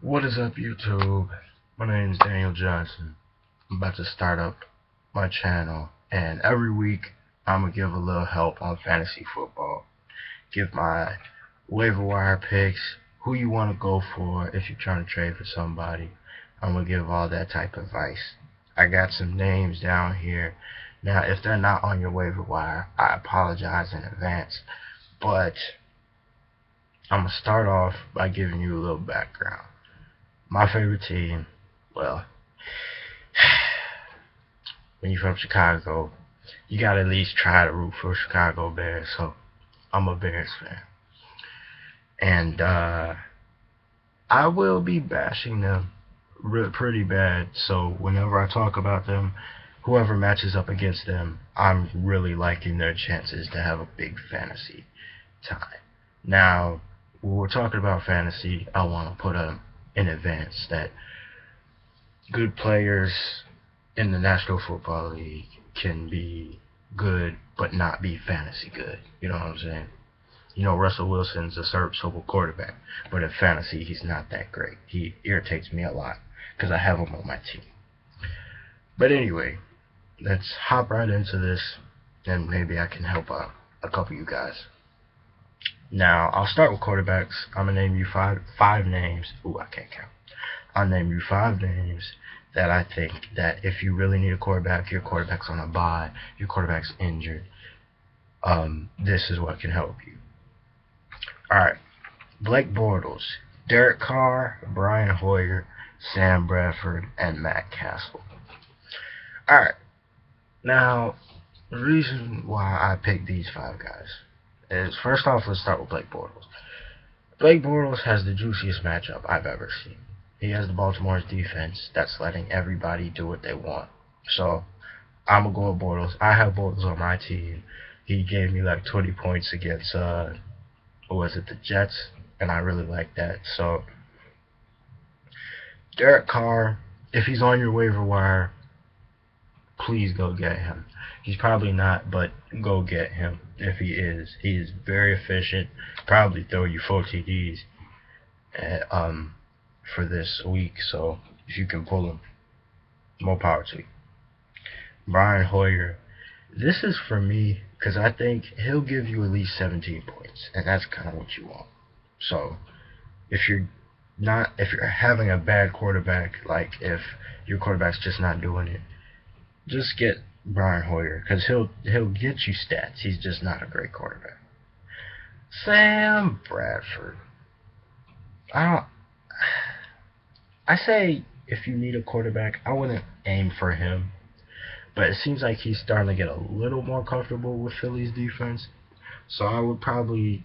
What is up, YouTube? My name is Daniel Johnson. I'm about to start up my channel, and every week I'm gonna give a little help on fantasy football. Give my waiver wire picks, who you want to go for if you're trying to trade for somebody. I'm gonna give all that type of advice. I got some names down here. Now, if they're not on your waiver wire, I apologize in advance, but I'm gonna start off by giving you a little background. My favorite team, well, when you're from Chicago, you gotta at least try to root for Chicago Bears. So I'm a Bears fan, and I will be bashing them pretty bad. So whenever I talk about them, whoever matches up against them, I'm really liking their chances to have a big fantasy time. Now, when we're talking about fantasy, I want to put in advance that good players in the National Football League can be good but not be fantasy good. You know what I'm saying? You know, Russell Wilson's a serviceable quarterback, but in fantasy, he's not that great. He irritates me a lot because I have him on my team. But anyway, let's hop right into this, and maybe I can help out a couple of you guys. Now, I'll start with quarterbacks. I'm going to name you five names. Ooh, I can't count. I'll name you five names that I think that if you really need a quarterback, your quarterback's on a bye, your quarterback's injured, this is what can help you. Alright, Blake Bortles, Derek Carr, Brian Hoyer, Sam Bradford, and Matt Castle. Alright, now, the reason why I picked these five guys is, first off, let's start with Blake Bortles. Blake Bortles has the juiciest matchup I've ever seen. He has the Baltimore's defense that's letting everybody do what they want. So, I'm going to go with Bortles. I have Bortles on my team. He gave me like 20 points against, the Jets? And I really like that. So, Derek Carr, if he's on your waiver wire, please go get him. He's probably not, but go get him if he is. He is very efficient. Probably throw you 4 TDs for this week. So if you can pull him, more power to you. Brian Hoyer, this is for me because I think he'll give you at least 17 points, and that's kind of what you want. So if you're having a bad quarterback, like if your quarterback's just not doing it, just get Brian Hoyer because he'll get you stats. He's just not a great quarterback. Sam Bradford. I say if you need a quarterback, I wouldn't aim for him. But it seems like he's starting to get a little more comfortable with Philly's defense. So I would probably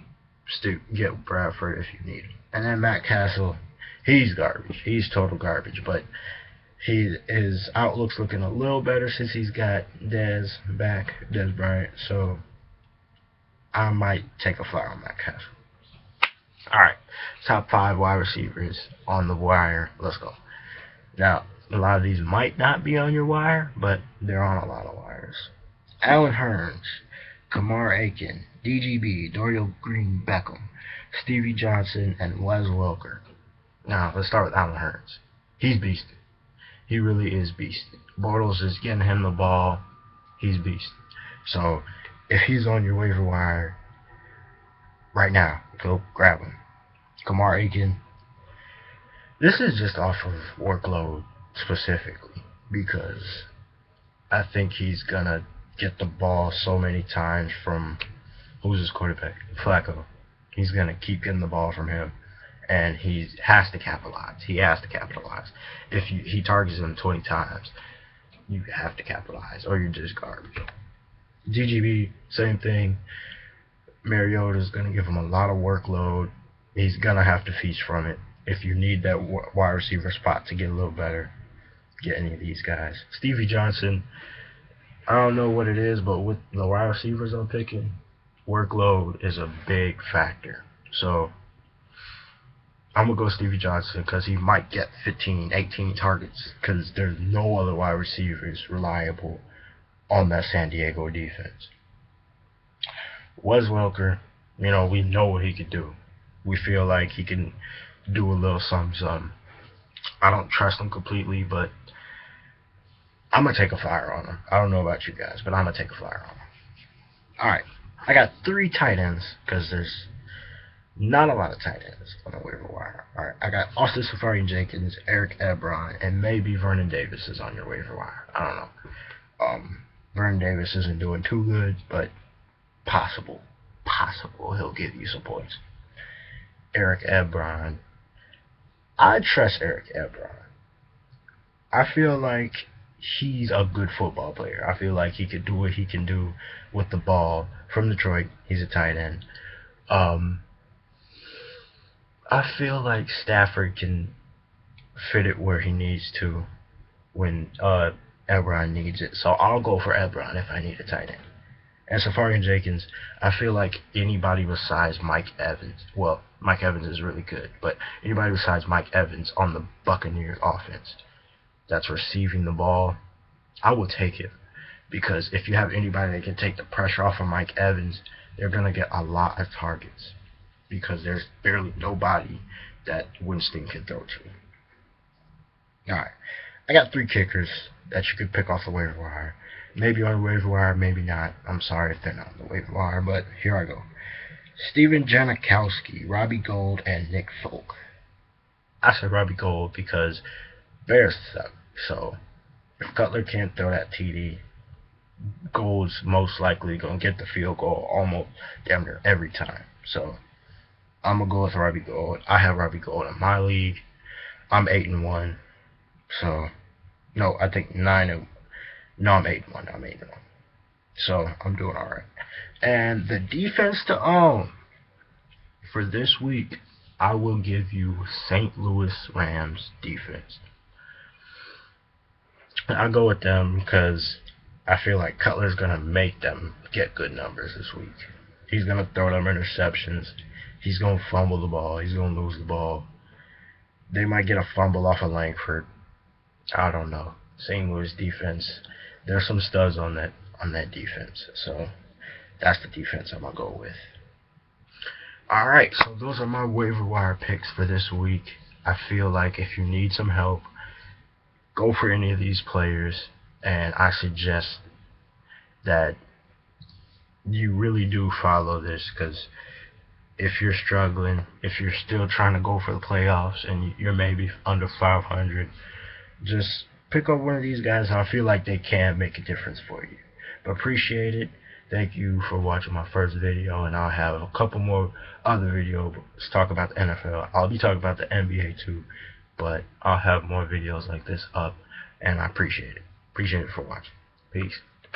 get Bradford if you need him. And then Matt Castle, he's garbage. He's total garbage. But his outlook's looking a little better since he's got Dez Bryant. So I might take a flyer on Matt Castle. Alright, top 5 wide receivers on the wire. Let's go. Now, a lot of these might not be on your wire, but they're on a lot of wires. Allen Hurns, Kamar Aiken, DGB, Dorial Green Beckham, Stevie Johnson, and Wes Welker. Now, let's start with Allen Hurns. He's beasted. He really is beasted. Bortles is getting him the ball. He's beasted. So, if he's on your waiver wire right now, go grab him. Kamar Aiken, this is just off of workload specifically because I think he's going to get the ball so many times from, who's his quarterback? Flacco. He's going to keep getting the ball from him, and he has to capitalize. He has to capitalize. If he targets him 20 times, you have to capitalize, or you're just garbage. DGB, same thing. Mariota's going to give him a lot of workload. He's going to have to feast from it. If you need that wide receiver spot to get a little better, get any of these guys. Stevie Johnson, I don't know what it is, but with the wide receivers I'm picking, workload is a big factor. So I'm going to go Stevie Johnson because he might get 15, 18 targets because there's no other wide receivers reliable on that San Diego defense. Wes Welker, we know what he could do. We feel like he can do a little something. I don't trust him completely, but I'm gonna take a flyer on him. I don't know about you guys, but I'm gonna take a flyer on him. All right, I got 3 tight ends because there's not a lot of tight ends on the waiver wire. All right, I got Austin Safari-Jenkins, Eric Ebron, and maybe Vernon Davis is on your waiver wire. I don't know. Vernon Davis isn't doing too good, but possible he'll give you some points. Eric Ebron, I trust Eric Ebron. I feel like he's a good football player. I feel like he could do what he can do with the ball from Detroit. He's a tight end. Um, I feel like Stafford can fit it where he needs to when Ebron needs it. So I'll go for Ebron if I need a tight end. And Safari-Jenkins, I feel like anybody besides Mike Evans, well, Mike Evans is really good, but anybody besides Mike Evans on the Buccaneers offense that's receiving the ball, I will take it. Because if you have anybody that can take the pressure off of Mike Evans, they're going to get a lot of targets. Because there's barely nobody that Winston can throw to. Alright, I got 3 kickers that you could pick off the waiver wire. Maybe on the waiver wire, maybe not. I'm sorry if they're not on the waiver wire, but here I go. Steven Janikowski, Robbie Gould, and Nick Folk. I said Robbie Gould because Bears suck. So if Cutler can't throw that TD, Gould's most likely going to get the field goal almost damn near every time. So I'm going to go with Robbie Gould. I have Robbie Gould in my league. I'm 8-1. So, no, I think 9-1. No, I'm 8-1. I'm 8-1. So I'm doing all right. And the defense to own for this week, I will give you St. Louis Rams defense. I'll go with them because I feel like Cutler's going to make them get good numbers this week. He's going to throw them interceptions. He's going to fumble the ball. He's going to lose the ball. They might get a fumble off of Langford. I don't know. St. Louis defense. There's some studs on that defense. So that's the defense I'm going to go with. Alright, so those are my waiver wire picks for this week. I feel like if you need some help, go for any of these players. And I suggest that you really do follow this, because if you're struggling, if you're still trying to go for the playoffs and you're maybe under 500, just pick up one of these guys. I feel like they can make a difference for you. But appreciate it. Thank you for watching my first video, and I'll have a couple more other videos to talk about the NFL. I'll be talking about the NBA too, but I'll have more videos like this up, and I appreciate it. Appreciate it for watching. Peace.